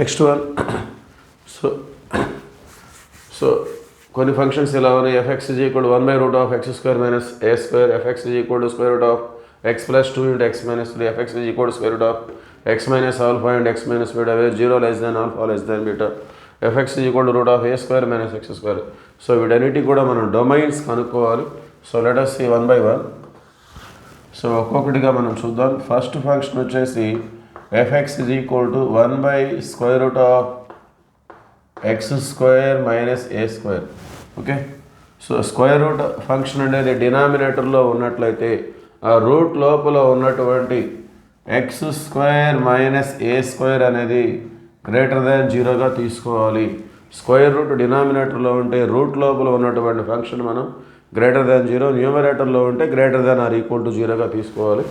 Next one. So కొన్ని functions ఇలా ఉన్నాయి. fx is equal to 1/√ of x square minus a square, fx is equal to square root of x plus 2 into x minus 3, fx is equal to square root of x minus alpha and x minus beta where 0 less than alpha less than beta, fx is equal to root of a square minus x square. So వీటన్నిటి కూడా మనం domains కనుక్కోవాలి. So let us see one by one. So ఒక్కొక్కటిగా మనం చూద్దాం. First function వచ్చేసి fx is equal to 1/√ of x square minus a square. Okay, so square root function అనేది డినామినేటర్లో ఉన్నట్లయితే ఆ రూట్ లోపల ఉన్నటువంటి X square minus a square అనేది గ్రేటర్ దాన్ 0గా తీసుకోవాలి. స్క్వేర్ రూట్ డినామినేటర్లో ఉంటే రూట్ లోపల ఉన్నటువంటి ఫంక్షన్ మనం గ్రేటర్ దాన్ 0, న్యూమరేటర్లో ఉంటే greater than or equal to 0గా తీసుకోవాలి.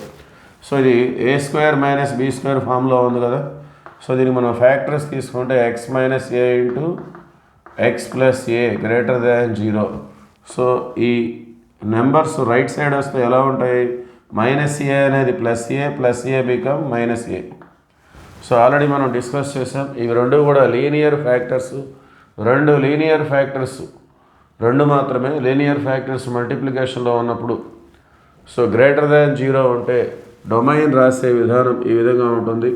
సో ఇది a square minus b square ఫామ్లో ఉంది కదా. సో దీనికి మనం ఫ్యాక్టర్స్ తీసుకుంటే x minus a into x plus a greater than 0. So ఈ నెంబర్స్ రైట్ సైడ్ వస్తే ఎలా ఉంటాయి? మైనస్ ఏ అనేది plus a become minus a. So already మనం డిస్కస్ చేసాం. ఇవి రెండు కూడా లీనియర్ ఫ్యాక్టర్స్. రెండు మాత్రమే లీనియర్ ఫ్యాక్టర్స్ మల్టిప్లికేషన్లో ఉన్నప్పుడు. సో గ్రేటర్ దాన్ 0 ఉంటే డొమైన్ రాసే విధానం ఈ విధంగా ఉంటుంది.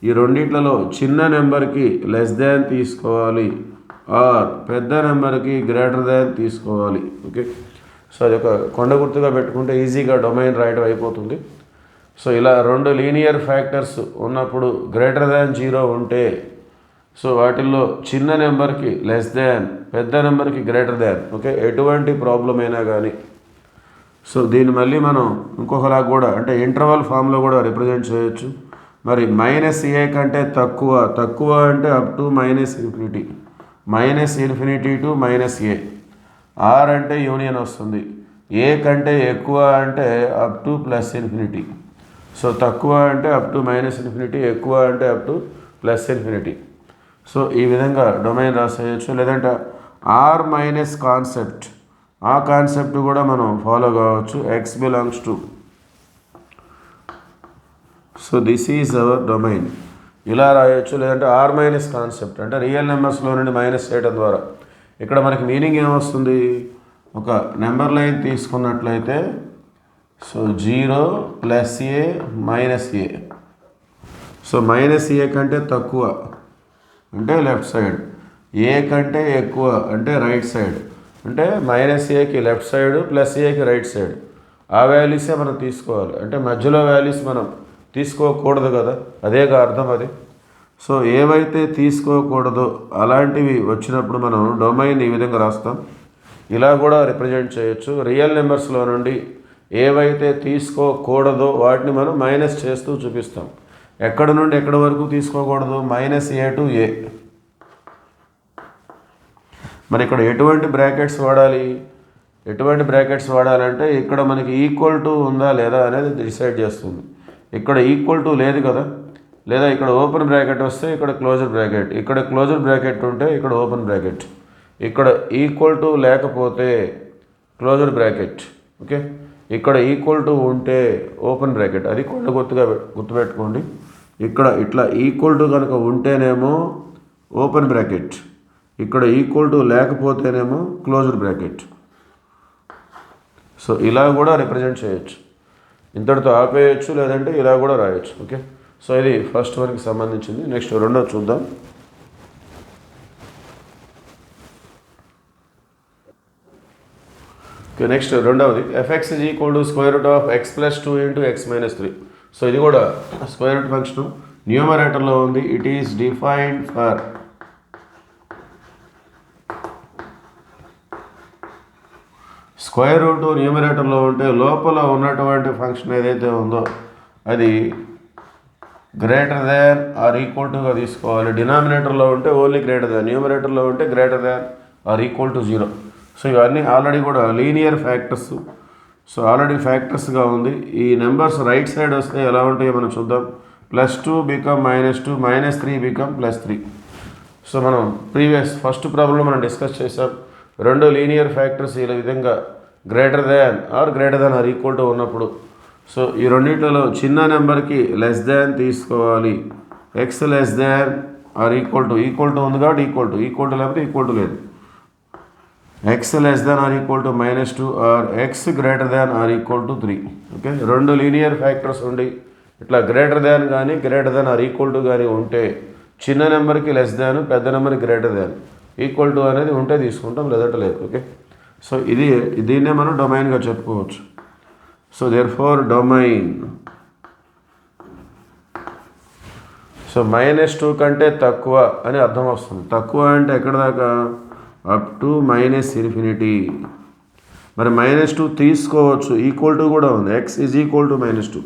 ఈ రెండిట్లలో చిన్న నెంబర్కి లెస్ దాన్ తీసుకోవాలి, ఆర్ పెద్ద నెంబర్కి గ్రేటర్ దాన్ తీసుకోవాలి. ఓకే, సో అది ఒక కొండ గుర్తుగా పెట్టుకుంటే ఈజీగా డొమైన్ రాయడం అయిపోతుంది. సో ఇలా రెండు లీనియర్ ఫ్యాక్టర్స్ ఉన్నప్పుడు గ్రేటర్ దాన్ 0 ఉంటే సో వాటిల్లో చిన్న నెంబర్కి లెస్ దాన్, పెద్ద నెంబర్కి గ్రేటర్ దాన్. ఓకే, ఎటువంటి ప్రాబ్లం అయినా కానీ సో దీన్ని మళ్ళీ మనం ఇంకొకలా కూడా అంటే ఇంటర్వల్ ఫామ్లో కూడా రిప్రజెంట్ చేయొచ్చు. మరి మైనస్ ఏ కంటే తక్కువ అంటే up to minus infinity to minus a. R అంటే యూనియన్ వస్తుంది. ఏ కంటే ఎక్కువ అంటే up to plus infinity. So తక్కువ అంటే అప్ టు మైనస్ ఇన్ఫినిటీ, ఎక్కువ అంటే up to plus infinity. So ఈ విధంగా డొమైన్ రాసేయచ్చు. లేదంటే ఆర్ మైనస్ కాన్సెప్ట్, ఆ కాన్సెప్ట్ కూడా మనం ఫాలో కావచ్చు. X belongs to, so this is our domain, ఇలా రాయొచ్చు. లేదంటే ఆర్ మైనస్ కాన్సెప్ట్ అంటే రియల్ నెంబర్స్లో నుండి మైనస్ చేయడం ద్వారా ఇక్కడ మనకి మీనింగ్ ఏమొస్తుంది? ఒక నెంబర్ లైన్ తీసుకున్నట్లయితే so 0 plus A minus a. So minus ఏ కంటే తక్కువ అంటే లెఫ్ట్ సైడ్, ఏ కంటే ఎక్కువ అంటే రైట్ సైడ్. అంటే మైనస్ ఏకి లెఫ్ట్ సైడ్, ప్లస్ ఏకి రైట్ సైడ్. ఆ వాల్యూసే మనం తీసుకోవాలి. అంటే మధ్యలో వాల్యూస్ మనం తీసుకోకూడదు కదా, అదేగా అర్థం అది. సో ఏవైతే తీసుకోకూడదో అలాంటివి వచ్చినప్పుడు మనం డొమైన్ ఈ విధంగా రాస్తాం. ఇలా కూడా రిప్రజెంట్ చేయొచ్చు. రియల్ నెంబర్స్లో నుండి ఏవైతే తీసుకోకూడదో వాటిని మనం మైనస్ చేస్తూ చూపిస్తాం. ఎక్కడ నుండి ఎక్కడి వరకు తీసుకోకూడదు? మైనస్ ఏ టు ఏ. మరి ఇక్కడ ఎటువంటి బ్రాకెట్స్ వాడాలంటే ఇక్కడ మనకి ఈక్వల్ టు ఉందా లేదా అనేది డిసైడ్ చేస్తుంది. ఇక్కడ ఈక్వల్ టు లేదు కదా, లేదా ఇక్కడ ఓపెన్ బ్రాకెట్ వస్తే ఇక్కడ క్లోజర్ బ్రాకెట్, ఇక్కడ క్లోజర్ బ్రాకెట్ ఉంటే ఇక్కడ ఓపెన్ బ్రాకెట్, ఇక్కడ ఈక్వల్ టు లేకపోతే క్లోజర్ బ్రాకెట్. ఓకే, ఇక్కడ ఈక్వల్ టు ఉంటే ఓపెన్ బ్రాకెట్. అది కొండ గుర్తుపెట్టుకోండి. ఇక్కడ ఇట్లా ఈక్వల్ టు కనుక ఉంటేనేమో ఓపెన్ బ్రాకెట్, ఇక్కడ ఈక్వల్ టు లేకపోతేనేమో క్లోజర్ బ్రాకెట్. సో ఇలా కూడా రిప్రజెంట్ చేయొచ్చు. ఇంతటితో ఆపేయచ్చు, లేదంటే ఇలా కూడా రాయొచ్చు. ఓకే, సో ఇది ఫస్ట్ వన్కి సంబంధించింది. నెక్స్ట్ రెండోది చూద్దాం. ఓకే, నెక్స్ట్ రెండవది fx is equal to square root of x plus 2 into x minus 3. So ఇది కూడా స్క్వేర్ రూట్ ఫంక్షన్ న్యూమరేటర్లో ఉంది. It is defined for square root న్యూమరేటర్లో ఉంటే లోపల ఉన్నటువంటి ఫంక్షన్ ఏదైతే ఉందో అది గ్రేటర్ దాన్ ఆర్ ఈక్వల్ టుగా తీసుకోవాలి. డినామినేటర్లో ఉంటే ఓన్లీ గ్రేటర్ దాన్, న్యూమరేటర్లో ఉంటే greater than or equal to 0. So ఇవన్నీ ఆల్రెడీ కూడా లీనియర్ ఫ్యాక్టర్స్. సో ఆల్రెడీ ఫ్యాక్టర్స్గా ఉంది. ఈ నెంబర్స్ రైట్ సైడ్ వస్తే ఎలా ఉంటాయో మనం చూద్దాం. +2 బికమ్ -2, -3 బికమ్ +3. సో మనం ఫస్ట్ ప్రాబ్లంలో మనం డిస్కస్ చేసాం. రెండు లీనియర్ ఫ్యాక్టర్స్ ఈ విధంగా greater than or equal to ఉన్నప్పుడు సో ఈ రెండింటిలో చిన్న నెంబర్కి లెస్ దాన్ తీసుకోవాలి. X less than or equal to ఉంది కాబట్టి ఈక్వల్ టు లేకపోతే ఈక్వల్ టు లేదు. X less than or equal to -2 or x greater than or equal to 3. Okay, రెండు లీనియర్ ఫ్యాక్టర్స్ ఉండి ఇట్లా గ్రేటర్ దాన్ కానీ greater than or equal to కానీ ఉంటే చిన్న నెంబర్కి లెస్ దాన్, పెద్ద నెంబర్కి గ్రేటర్ దాన్, ఈక్వల్ టు అనేది ఉంటే తీసుకుంటాం, లేదంటే లేదు. ఓకే, సో దీన్నే మనం డొమైన్గా చెప్పుకోవచ్చు. సో దేర్ఫోర్ డొమైన్, సో -2 కంటే తక్కువ అని అర్థం వస్తుంది. తక్కువ అంటే ఎక్కడ దాకా? Up to -∞. మరి -2 తీసుకోవచ్చు, ఈక్వల్ టు కూడా ఉంది. X is equal to -2,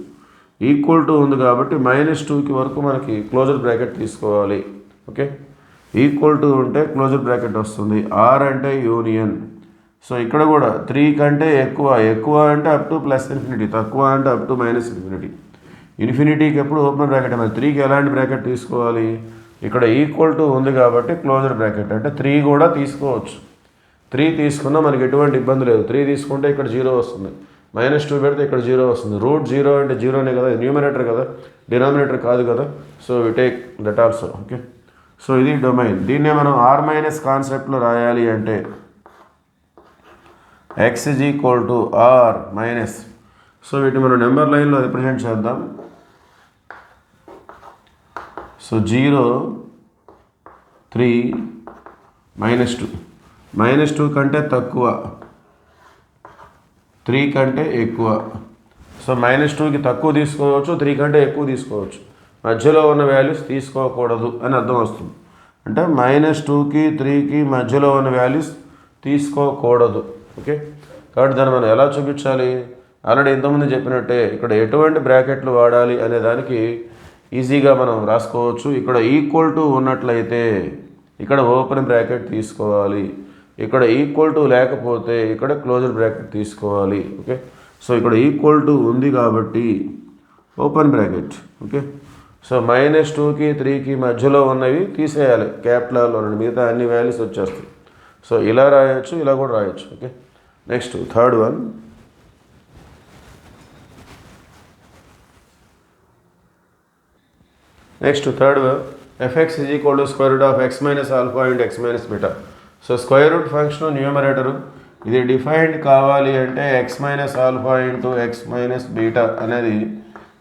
equal to ఉంది కాబట్టి -2కి వరకు మనకి క్లోజర్ బ్రాకెట్ తీసుకోవాలి. ఓకే, ఈక్వల్ టు ఉంటే క్లోజర్ బ్రాకెట్ వస్తుంది. ఆర్ అంటే యూనియన్. సో ఇక్కడ కూడా 3 కంటే ఎక్కువ అంటే అప్ టు +∞, తక్కువ అంటే అప్ టు -∞. ఇన్ఫినిటీకి ఎప్పుడు ఓపెన్ బ్రాకెట్. మరి 3కి ఎలాంటి బ్రాకెట్ తీసుకోవాలి? ఇక్కడ ఈక్వల్ టు ఉంది కాబట్టి క్లోజర్ బ్రాకెట్, అంటే 3 కూడా తీసుకోవచ్చు. 3 తీసుకున్నా మనకి ఎటువంటి ఇబ్బంది లేదు. 3 తీసుకుంటే ఇక్కడ 0 వస్తుంది, -2 పెడితే ఇక్కడ 0 వస్తుంది. √0 అంటే 0నే కదా, న్యూమరేటర్ కదా, డినామినేటర్ కాదు కదా. So we take that also. Okay, so ఇది డొమైన్. దీన్నే మనం ఆర్ మైనస్ కాన్సెప్ట్లో రాయాలి అంటే x is equal to R minus. So వీటిని మనం నెంబర్ లైన్లో రిప్రజెంట్ చేద్దాం. సో 0, 3, -2. -2 కంటే తక్కువ, 3 కంటే ఎక్కువ. సో -2కి తక్కువ తీసుకోవచ్చు, 3 కంటే ఎక్కువ తీసుకోవచ్చు. మధ్యలో ఉన్న వాల్యూస్ తీసుకోకూడదు అని అర్థం వస్తుంది. అంటే -2కి 3కి మధ్యలో ఉన్న వాల్యూస్ తీసుకోకూడదు. ఓకే, కాబట్టి దాన్ని మనం ఎలా చూపించాలి? ఆల్రెడీ ఇంతకుముందు చెప్పినట్టే ఇక్కడ ఎటువంటి బ్రాకెట్లు వాడాలి అనే దానికి ఈజీగా మనం రాసుకోవచ్చు. ఇక్కడ ఈక్వల్ టు ఉన్నట్లయితే ఇక్కడ ఓపెన్ బ్రాకెట్ తీసుకోవాలి, ఇక్కడ ఈక్వల్ టు లేకపోతే ఇక్కడ క్లోజర్ బ్రాకెట్ తీసుకోవాలి. ఓకే, సో ఇక్కడ ఈక్వల్ టు ఉంది కాబట్టి ఓపెన్ బ్రాకెట్. ఓకే, సో -2కి 3కి మధ్యలో ఉన్నవి తీసేయాలి, క్యాపిటల్లో మిగతా అన్ని వాల్యూస్ వచ్చేస్తాయి. సో ఇలా రాయొచ్చు, ఇలా కూడా రాయొచ్చు. Okay, next third one. fx is equal to square root of x minus alpha into x minus beta. So square root function numerator ఇది డిఫైన్డ్ కావాలి అంటే x minus alpha into x minus beta అనేది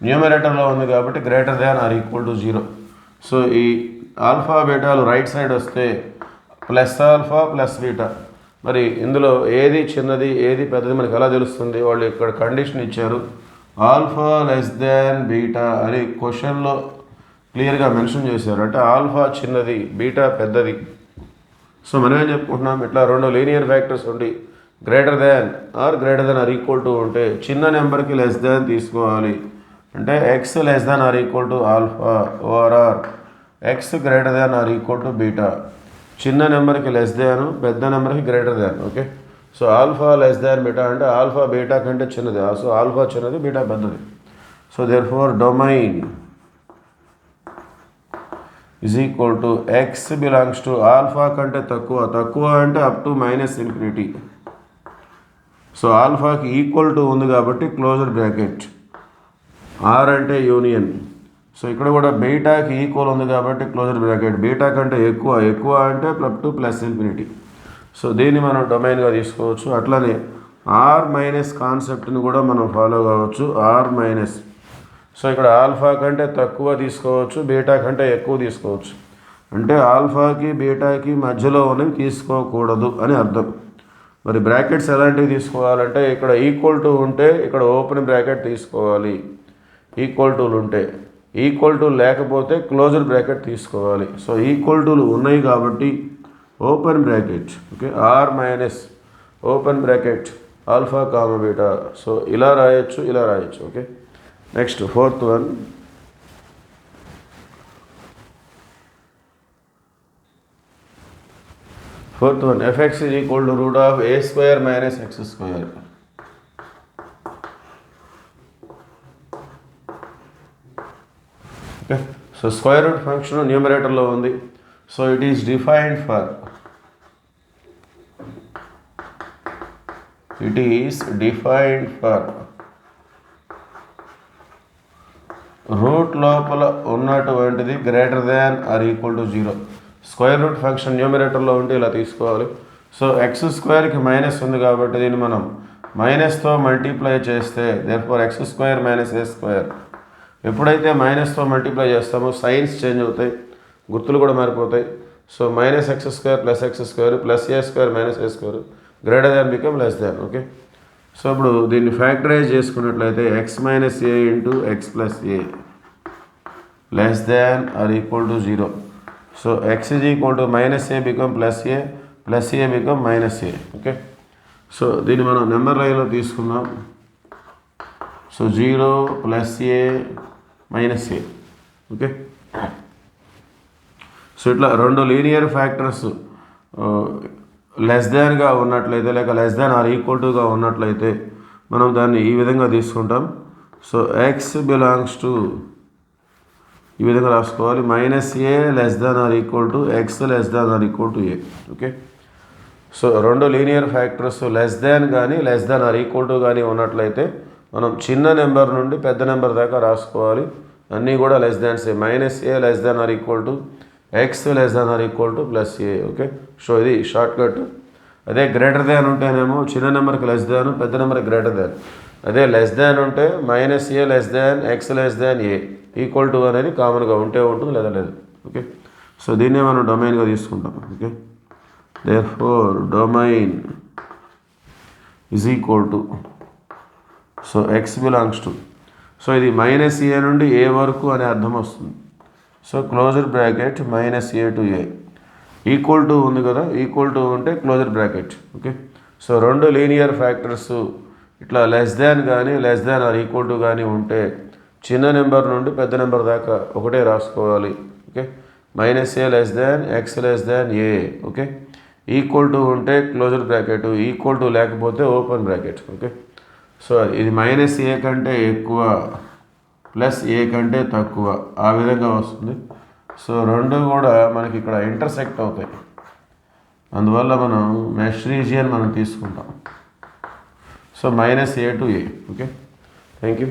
న్యూమరేటర్లో ఉంది కాబట్టి greater than or equal to 0. So ఈ alpha బీటాలు right side వస్తే plus alpha plus beta. మరి ఇందులో ఏది చిన్నది ఏది పెద్దది మనకు ఎలా తెలుస్తుంది? వాళ్ళు ఇక్కడ కండిషన్ ఇచ్చారు, ఆల్ఫా లెస్ దాన్ బీటా అని క్వశ్చన్లో క్లియర్గా మెన్షన్ చేశారు. అంటే ఆల్ఫా చిన్నది, బీటా పెద్దది. సో మనం ఏం చెప్పుకుంటున్నాం? ఇట్లా రెండు లీనియర్ ఫ్యాక్టర్స్ ఉండి greater than or equal to ఉంటే చిన్న నెంబర్కి లెస్ దాన్ తీసుకోవాలి. అంటే X less than or equal to alpha ORR X greater than or equal to beta. చిన్న నెంబర్కి లెస్ దాన్, పెద్ద నెంబర్కి greater than. Okay, so alpha less than beta అంటే ఆల్ఫా బీటా కంటే చిన్నది. సో ఆల్ఫా చిన్నది, బీటా పెద్దది. So therefore domain is equal to x belongs to alpha కంటే తక్కువ అంటే అప్ టు -∞. సో ఆల్ఫాకి ఈక్వల్ టు ఉంది కాబట్టి క్లోజర్ బ్రాకెట్, ఆర్ అంటే యూనియన్. సో ఇక్కడ కూడా బీటాకి ఈక్వల్ ఉంది కాబట్టి క్లోజర్ బ్రాకెట్, బీటా కంటే ఎక్కువ అంటే అప్ టు +∞. సో దీన్ని మనం డొమైన్గా తీసుకోవచ్చు. అట్లానే ఆర్ మైనస్ కాన్సెప్ట్ని కూడా మనం ఫాలో కావచ్చు. ఆర్ మైనస్, సో ఇక్కడ ఆల్ఫా కంటే తక్కువ తీసుకోవచ్చు, బీటా కంటే ఎక్కువ తీసుకోవచ్చు. అంటే ఆల్ఫాకి బీటాకి మధ్యలో ఉన్నవి తీసుకోకూడదు అని అర్థం. మరి బ్రాకెట్స్ ఎలాంటివి తీసుకోవాలంటే ఇక్కడ ఈక్వల్ టు ఉంటే ఇక్కడ ఓపెన్ బ్రాకెట్ తీసుకోవాలి, ఈక్వల్ టూలు ఉంటే. ఈక్వల్ టు లేకపోతే క్లోజర్ బ్రాకెట్ తీసుకోవాలి. సో ఈక్వల్ టూలు ఉన్నాయి కాబట్టి open bracket. Okay, R minus open bracket alpha comma beta. So ఇలా రాయొచ్చు, ఇలా రాయొచ్చు. Okay, next fourth one. fx is equal to root of a square minus x square. Okay, so square root function న్యూమరేటర్లో ఉంది. So it is defined for route లోపల ఉన్నటువంటిది greater than or equal to 0. Square root function న్యూమరేటర్లో ఉంటే ఇలా తీసుకోవాలి. So X స్క్వేర్కి minus ఉంది కాబట్టి దీన్ని మనం మైనస్తో మల్టిప్లై చేస్తే therefore x square minus a square. ఎప్పుడైతే మైనస్తో మల్టిప్లై చేస్తామో సైన్స్ చేంజ్ అవుతాయి, గుర్తులు కూడా మారిపోతాయి. So minus x square plus x square plus a square minus a square greater than become less than. Okay, so ఇప్పుడు దీన్ని ఫ్యాక్టరైజ్ చేసుకున్నట్లయితే x minus a into x plus a less than or equal to 0. So x is equal to minus a become plus a become minus A. Okay, so దీన్ని మనం number లైన్లో తీసుకుందాం. So 0 plus ఏ minus ఏ. Okay, so ఇట్లా రెండు linear factors less దాన్గా ఉన్నట్లయితే లేక less than or equal టుగా ఉన్నట్లయితే మనం దాన్ని ఈ విధంగా తీసుకుంటాం. సో ఎక్స్ బిలాంగ్స్ టు ఈ విధంగా రాసుకోవాలి, minus a less than or equal to x less than or equal to A. Okay, so రెండు లీనియర్ ఫ్యాక్టర్స్ లెస్ దాన్ కానీ less than or equal to కానీ ఉన్నట్లయితే మనం చిన్న నెంబర్ నుండి పెద్ద నెంబర్ దాకా రాసుకోవాలి. అన్నీ కూడా లెస్ దాన్స్ a. Minus a less than or equal to x less than or equal to plus a. Okay, so ఇది షార్ట్ కట్. అదే గ్రేటర్ దాన్ ఉంటేనేమో చిన్న నెంబర్కి లెస్ దాన్, పెద్ద నెంబర్కి గ్రేటర్ దాన్. అదే లెస్ దాన్ ఉంటే minus a less than x less than A equal to అనేది కామన్గా ఉంటే ఉంటుంది లేదా లేదు. ఓకే, సో దీన్నే మనం డొమైన్గా తీసుకుంటాం. Okay, therefore domain is equal to so x belongs to so ఇది మైనస్ ఏ నుండి ఏ వరకు అనే అర్థం వస్తుంది. So closure bracket minus a to a equal to ఉంది కదా, ఈక్వల్ టు ఉంటే క్లోజర్ బ్రాకెట్. ఓకే, సో రెండు లీనియర్ ఫ్యాక్టర్స్ ఇట్లా లెస్ దాన్ కానీ less than or equal to కానీ ఉంటే చిన్న నెంబర్ నుండి పెద్ద నెంబర్ దాకా ఒకటే రాసుకోవాలి. Okay, minus a less than x less than A. Okay, equal to ఉంటే క్లోజర్ బ్రాకెట్, ఈక్వల్ టు లేకపోతే ఓపెన్ బ్రాకెట్. ఓకే, సో ఇది మైనస్ ఏ కంటే ఎక్కువ ప్లస్ ఏ కంటే తక్కువ ఆ విధంగా వస్తుంది. సో రెండు కూడా మనకి ఇక్కడ ఇంటర్సెక్ట్ అవుతాయి, అందువల్ల మనం మెష్ రీజియన్ మనం తీసుకుంటాం. So minus a to A. Okay, thank you.